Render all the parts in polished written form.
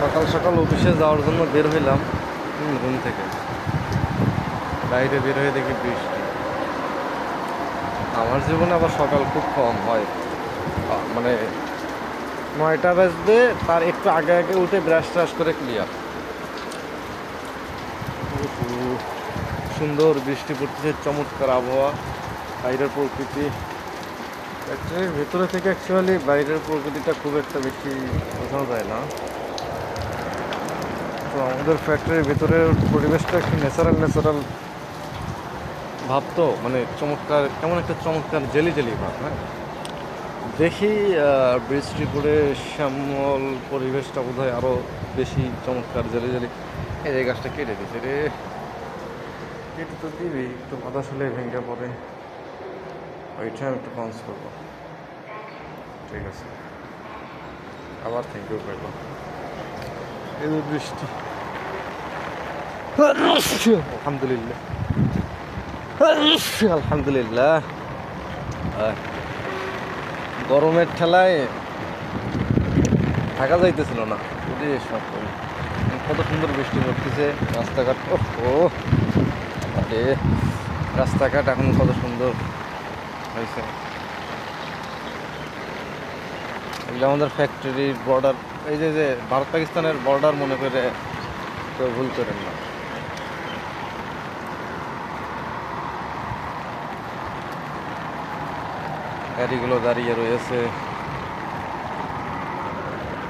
সকাল সকাল অফিসে যাওয়ার জন্য বের হইলাম রুম থেকে। বাইরে বের হয়ে দেখি বৃষ্টি। আমার জীবনে আবার সকাল খুব কম হয়, মানে 9টা বাজবে তার একটু আগে আগে উঠে ব্রাশ ট্রাশ করে ক্লিয়ার। সুন্দর বৃষ্টি পড়তেছে, চমৎকার আবহাওয়া, বাইরের প্রকৃতি। ফ্যাক্টরির ভেতরে থেকে অ্যাকচুয়ালি বাইরের প্রকৃতিটা খুব একটা বেশি বোঝানো যায় না। তো আমাদের ফ্যাক্টরির ভেতরের পরিবেশটা একটু ন্যাচারাল ভাব, তো মানে চমৎকার, কেমন একটা চমৎকার জেলি জেলি ভাব। হ্যাঁ, দেখি বৃষ্টি পড়ে শ্যামল পরিবেশটা বোধ হয় আরও বেশি চমৎকার জেলি জেলি। এই গাছটা কেটে দিচ্ছে রে, কেটে তো দিবি, একটু বাতাস হলে ভেঙে পড়ে, ওইটা আমি একটু পাঞ্চ করবো। ঠিক আছে, আবার থ্যাংক ইউ করবো। এই যে বৃষ্টি, আলহামদুলিল্লাহ আলহামদুলিল্লাহ। গরমের ঠেলায় থাকা যাইতেছিল না, যদি সব কত সুন্দর বৃষ্টি পড়তেছে। রাস্তাঘাট, ও আরে রাস্তাঘাট এখন কত সুন্দর হয়েছে। এগুলো আমাদের ফ্যাক্টরির বর্ডার, এই যে ভারত পাকিস্তানের বর্ডার মনে করে কেউ ভুল করেন না। গাড়িগুলো দাঁড়িয়ে রয়েছে,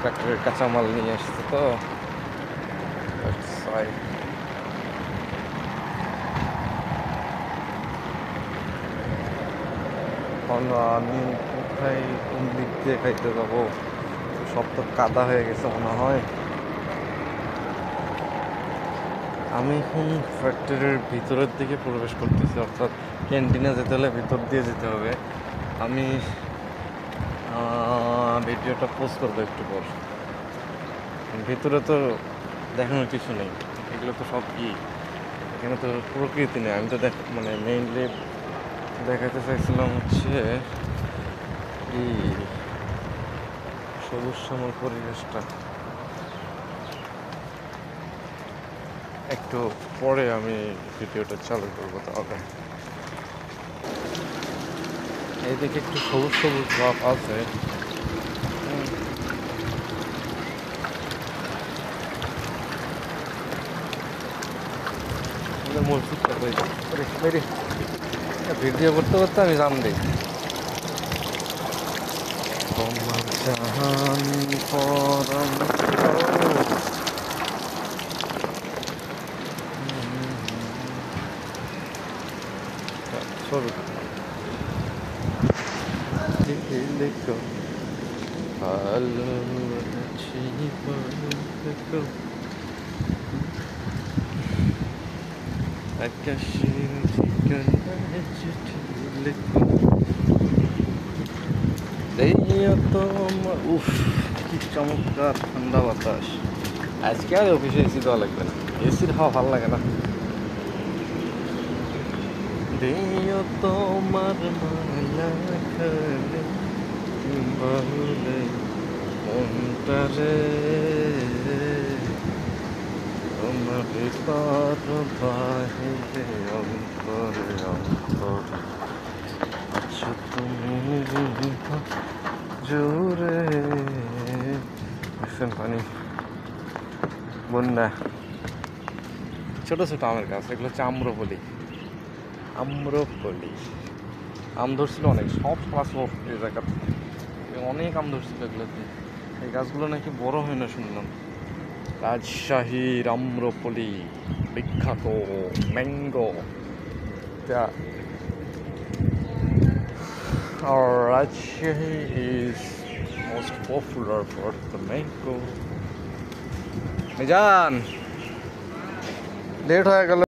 ফ্যাক্টরির কাঁচামাল নিয়ে এসছে। তো আমি কোথায়, কোন দিক দিয়ে খাইতে যাবো? সব তো কাদা হয়ে গেছে মনে হয়। আমি এখন ফ্যাক্টরির ভিতরের দিকে প্রবেশ করতেছি, অর্থাৎ ক্যান্টিনে যেতে হলে ভিতর দিয়ে যেতে হবে। আমি ভিডিওটা পোস্ট করবো একটু পর। ভিতরে তো দেখানোর কিছু নেই, এগুলো তো সব কি, এখানে তো প্রকৃতি নেই। আমি তো মানে মেইনলি দেখাতে চাইছিলাম হচ্ছে এই সবুজ শ্যামল পরিবেশটা। একটু পরে আমি ভিডিওটা চালু করবো। তাহলে এইদিকে একটু সবুজ সবুজ ভাব আছে। মসজিদটা ভিডিও করতে করতে আমি জান দিই। তোমার জাহান পরাণ ছবি দেখো ভালো আছি, আকাশের ঠিকানায় চিঠি লেখো। এই তো আমার, উফ কি চমৎকার ঠান্ডা বাতাস। আজকে আর অফিসে এসি দেওয়া লাগবে না, এসির হাওয়া ভালো লাগে না। দিও তোমার মালা খালে বাহুলে মনটারে, তোমার পার বাহিরে অন্তরে অন্তরে আছো তুমি জোরে। পানি, বন্যা, ছোট ছোট আমের গাছ, এগুলো হচ্ছে আম্রপলি। আম ধরছিল অনেক, সব ক্লাস এই জায়গাতে অনেক আম ধরছিল এগুলোতে। এই গাছগুলো নাকি বড় হয় না শুনলাম। রাজশাহীর আম্রপলি বিখ্যাত mango. Rajshahi is most popular for the mango. Mizan, late হয়ে গেল।